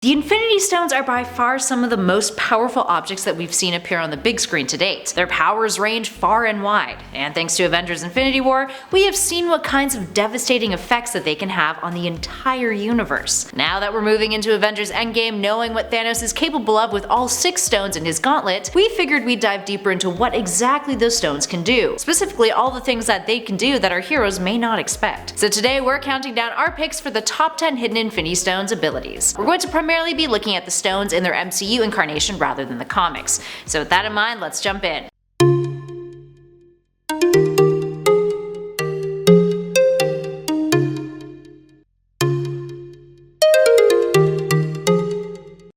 The Infinity Stones are by far some of the most powerful objects that we've seen appear on the big screen to date. Their powers range far and wide, and thanks to Avengers Infinity War, we have seen what kinds of devastating effects that they can have on the entire universe. Now that we're moving into Avengers End Game knowing what Thanos is capable of with all 6 stones in his gauntlet, we figured we'd dive deeper into what exactly those stones can do, specifically all the things that they can do that our heroes may not expect. So today we're counting down our picks for the top 10 hidden Infinity Stones abilities. We're going to primarily be looking at the stones in their MCU incarnation rather than the comics. So with that in mind, let's jump in.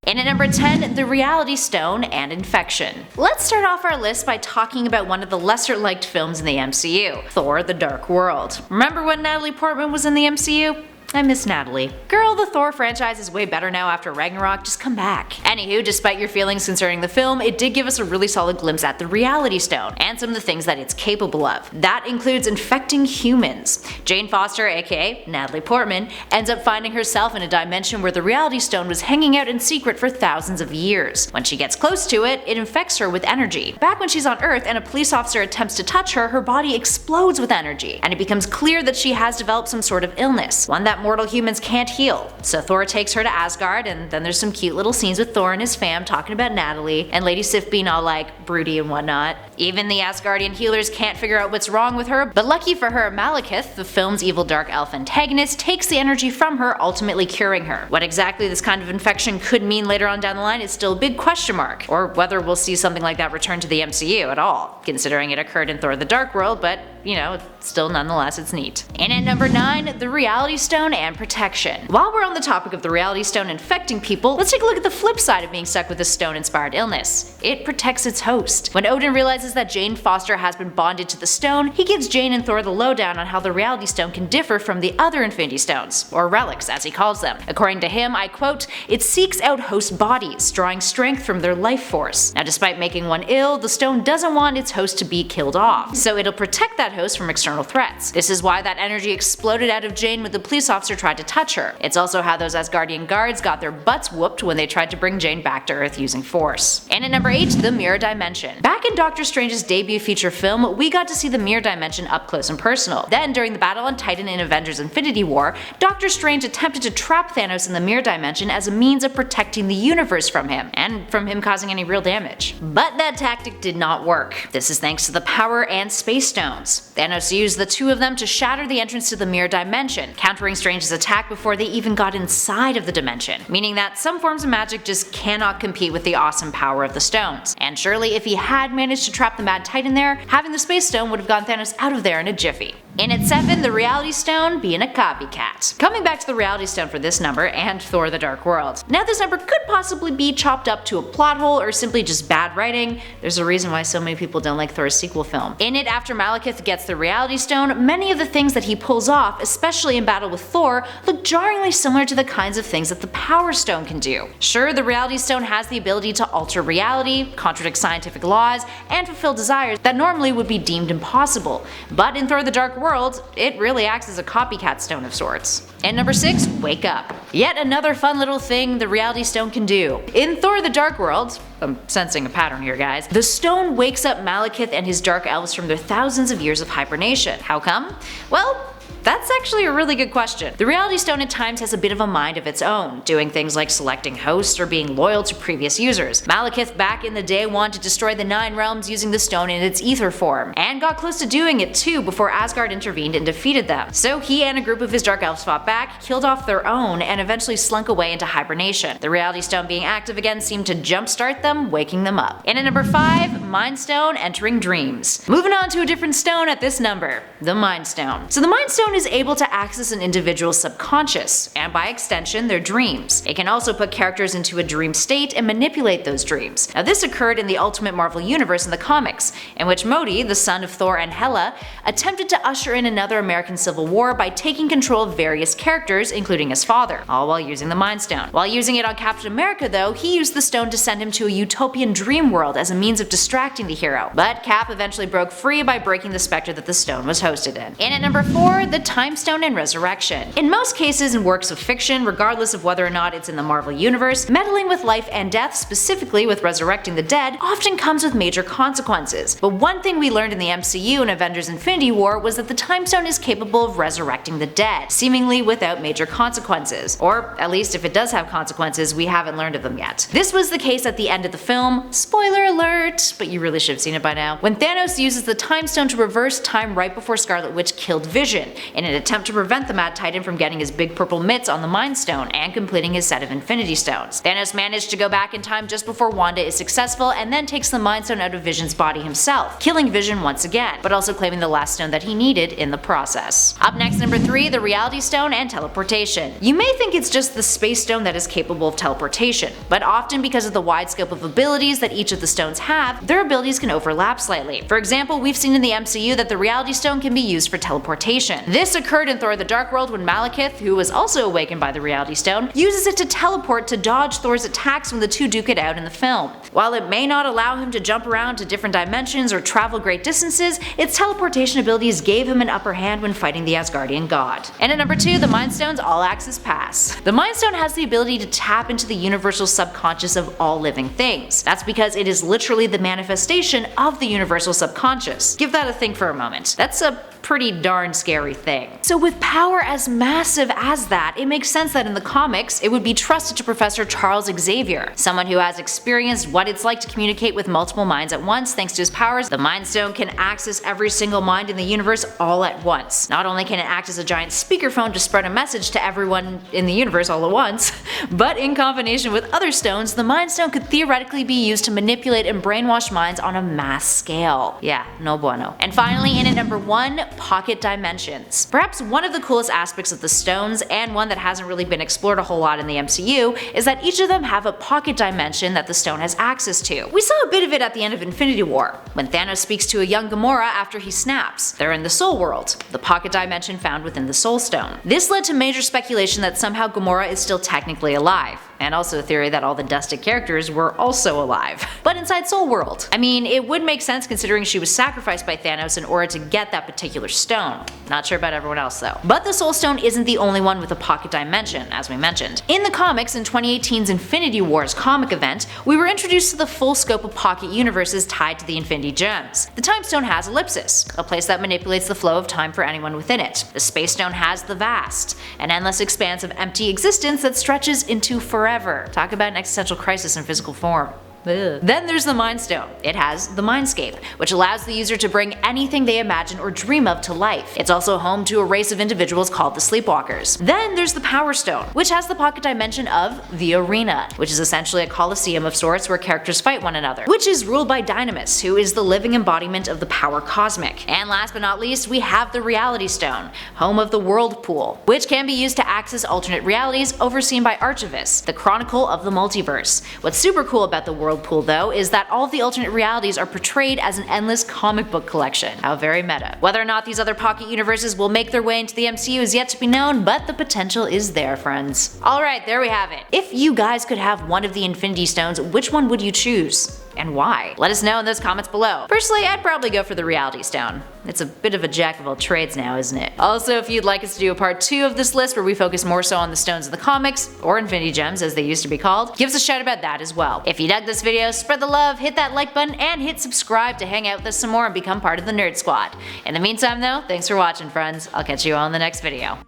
And at number 10, the Reality Stone and Infection. Let's start off our list by talking about one of the lesser liked films in the MCU, Thor: The Dark World. Remember when Natalie Portman was in the MCU? I miss Natalie. Girl, the Thor franchise is way better now after Ragnarok, just come back. Anywho, despite your feelings concerning the film, it did give us a really solid glimpse at the Reality Stone, and some of the things that it's capable of. That includes infecting humans. Jane Foster, aka Natalie Portman, ends up finding herself in a dimension where the Reality Stone was hanging out in secret for thousands of years. When she gets close to it, it infects her with energy. Back when she's on Earth and a police officer attempts to touch her, her body explodes with energy, and it becomes clear that she has developed some sort of illness, one that mortal humans can't heal. So Thor takes her to Asgard, and then there's some cute little scenes with Thor and his fam talking about Natalie, and Lady Sif being all like broody and whatnot. Even the Asgardian healers can't figure out what's wrong with her, but lucky for her, Malekith, the film's evil dark elf antagonist, takes the energy from her, ultimately curing her. What exactly this kind of infection could mean later on down the line is still a big question mark, or whether we'll see something like that return to the MCU at all, considering it occurred in Thor: The Dark World, but you know, still nonetheless it's neat. And at number 9, the Reality Stone and Protection. While we're on the topic of the Reality Stone infecting people, let's take a look at the flip side of being stuck with a stone-inspired illness. It protects its host. When Odin realizes that Jane Foster has been bonded to the stone, he gives Jane and Thor the lowdown on how the Reality Stone can differ from the other Infinity Stones, or relics as he calls them. According to him, I quote, "It seeks out host bodies, drawing strength from their life force. Now despite making one ill, the stone doesn't want its host to be killed off, so it'll protect that host from external threats. This is why that energy exploded out of Jane when the police officer tried to touch her. It's also how those Asgardian guards got their butts whooped when they tried to bring Jane back to Earth using force." And at number 8, the Mirror Dimension. Back in Doctor Strange's debut feature film, we got to see the Mirror Dimension up close and personal. Then during the battle on Titan in Avengers Infinity War, Doctor Strange attempted to trap Thanos in the Mirror Dimension as a means of protecting the universe from him, and from him causing any real damage. But that tactic did not work. This is thanks to the Power and Space Stones. Thanos used the 2 of them to shatter the entrance to the Mirror Dimension, countering Strange's attack before they even got inside of the dimension, meaning that some forms of magic just cannot compete with the awesome power of the stones. And surely if he had managed to trap the Mad Titan there, having the Space Stone would have gotten Thanos out of there in a jiffy. In at 7, the Reality Stone being a copycat. Coming back to the Reality Stone for this number and Thor: The Dark World. Now this number could possibly be chopped up to a plot hole or simply just bad writing. There's a reason why so many people don't like Thor's sequel film. In it, after Malekith gets the Reality Stone, many of the things that he pulls off, especially in battle with Thor, look jarringly similar to the kinds of things that the Power Stone can do. Sure, the Reality Stone has the ability to alter reality, contradict scientific laws, and fulfill desires that normally would be deemed impossible, but in Thor: The Dark World, it really acts as a copycat stone of sorts. And number 6, Wake Up. Yet another fun little thing the Reality Stone can do. In Thor: The Dark World, I'm sensing a pattern here guys, the stone wakes up Malekith and his dark elves from their thousands of years of hibernation. How come? Well, that's actually a really good question. The Reality Stone at times has a bit of a mind of its own, doing things like selecting hosts or being loyal to previous users. Malekith back in the day wanted to destroy the 9 realms using the stone in its ether form, and got close to doing it too before Asgard intervened and defeated them. So he and a group of his dark elves fought back, killed off their own, and eventually slunk away into hibernation. The Reality Stone being active again seemed to jumpstart them, waking them up. And at number 5, Mind Stone entering dreams. Moving on to a different stone at this number, the Mind Stone. So the Mind Stone is able to access an individual's subconscious, and by extension their dreams. It can also put characters into a dream state and manipulate those dreams. Now this occurred in the Ultimate Marvel Universe in the comics, in which Modi, the son of Thor and Hela, attempted to usher in another American Civil War by taking control of various characters, including his father, all while using the Mind Stone. While using it on Captain America though, he used the stone to send him to a utopian dream world as a means of distracting the hero. But Cap eventually broke free by breaking the specter that the stone was hosted in. And at number 4, the Time Stone and Resurrection. In most cases in works of fiction, regardless of whether or not it's in the Marvel Universe, meddling with life and death, specifically with resurrecting the dead, often comes with major consequences. But one thing we learned in the MCU in Avengers Infinity War was that the Time Stone is capable of resurrecting the dead, seemingly without major consequences. Or at least if it does have consequences, we haven't learned of them yet. This was the case at the end of the film, spoiler alert, but you really should have seen it by now, when Thanos uses the Time Stone to reverse time right before Scarlet Witch killed Vision, in an attempt to prevent the Mad Titan from getting his big purple mitts on the Mind Stone and completing his set of Infinity Stones. Thanos managed to go back in time just before Wanda is successful and then takes the Mind Stone out of Vision's body himself, killing Vision once again, but also claiming the last stone that he needed in the process. Up next, number 3, the Reality Stone and Teleportation. You may think it's just the Space Stone that is capable of teleportation, but often because of the wide scope of abilities that each of the stones have, their abilities can overlap slightly. For example, we've seen in the MCU that the Reality Stone can be used for teleportation. This occurred in Thor the Dark World when Malekith, who was also awakened by the Reality Stone, uses it to teleport to dodge Thor's attacks when the two duke it out in the film. While it may not allow him to jump around to different dimensions or travel great distances, its teleportation abilities gave him an upper hand when fighting the Asgardian god. And at number 2, the Mind Stone's All-Access Pass. The Mind Stone has the ability to tap into the universal subconscious of all living things. That's because it is literally the manifestation of the universal subconscious. Give that a think for a moment. That's a pretty darn scary thing. So with power as massive as that, it makes sense that in the comics, it would be trusted to Professor Charles Xavier, someone who has experienced what it's like to communicate with multiple minds at once. Thanks to his powers, the Mind Stone can access every single mind in the universe all at once. Not only can it act as a giant speakerphone to spread a message to everyone in the universe all at once, but in combination with other stones, the Mind Stone could theoretically be used to manipulate and brainwash minds on a mass scale. Yeah, no bueno. And finally, in at number 1, pocket dimensions. Perhaps one of the coolest aspects of the stones, and one that hasn't really been explored a whole lot in the MCU, is that each of them have a pocket dimension that the stone has access to. We saw a bit of it at the end of Infinity War, when Thanos speaks to a young Gamora after he snaps. They're in the Soul World, the pocket dimension found within the Soul Stone. This led to major speculation that somehow Gamora is still technically alive, and also the theory that all the dusted characters were also alive, but inside Soul World. I mean, it would make sense considering she was sacrificed by Thanos in order to get that particular stone. Not sure about everyone else though. But the Soul Stone isn't the only one with a pocket dimension, as we mentioned. In the comics, in 2018's Infinity Wars comic event, we were introduced to the full scope of pocket universes tied to the Infinity Gems. The Time Stone has Ellipsis, a place that manipulates the flow of time for anyone within it. The Space Stone has the Vast, an endless expanse of empty existence that stretches into forever. Talk about an existential crisis in physical form. Ugh. Then there's the Mind Stone. It has the Mindscape, which allows the user to bring anything they imagine or dream of to life. It's also home to a race of individuals called the Sleepwalkers. Then there's the Power Stone, which has the pocket dimension of the Arena, which is essentially a coliseum of sorts where characters fight one another, which is ruled by Dynamis, who is the living embodiment of the power cosmic. And last but not least, we have the Reality Stone, home of the World Pool, which can be used to access alternate realities overseen by Archivist, the Chronicle of the Multiverse. What's super cool about the World Pool though is that all of the alternate realities are portrayed as an endless comic book collection. How very meta. Whether or not these other pocket universes will make their way into the MCU is yet to be known, but the potential is there, friends. Alright, there we have it. If you guys could have one of the Infinity Stones, which one would you choose? And why? Let us know in those comments below. Personally, I'd probably go for the Reality Stone. It's a bit of a jack of all trades now, isn't it? Also, if you'd like us to do a part 2 of this list where we focus more so on the stones in the comics, or Infinity Gems as they used to be called, give us a shout about that as well. If you dug this video, spread the love, hit that like button, and hit subscribe to hang out with us some more and become part of the Nerd Squad. In the meantime though, thanks for watching friends. I'll catch you all in the next video.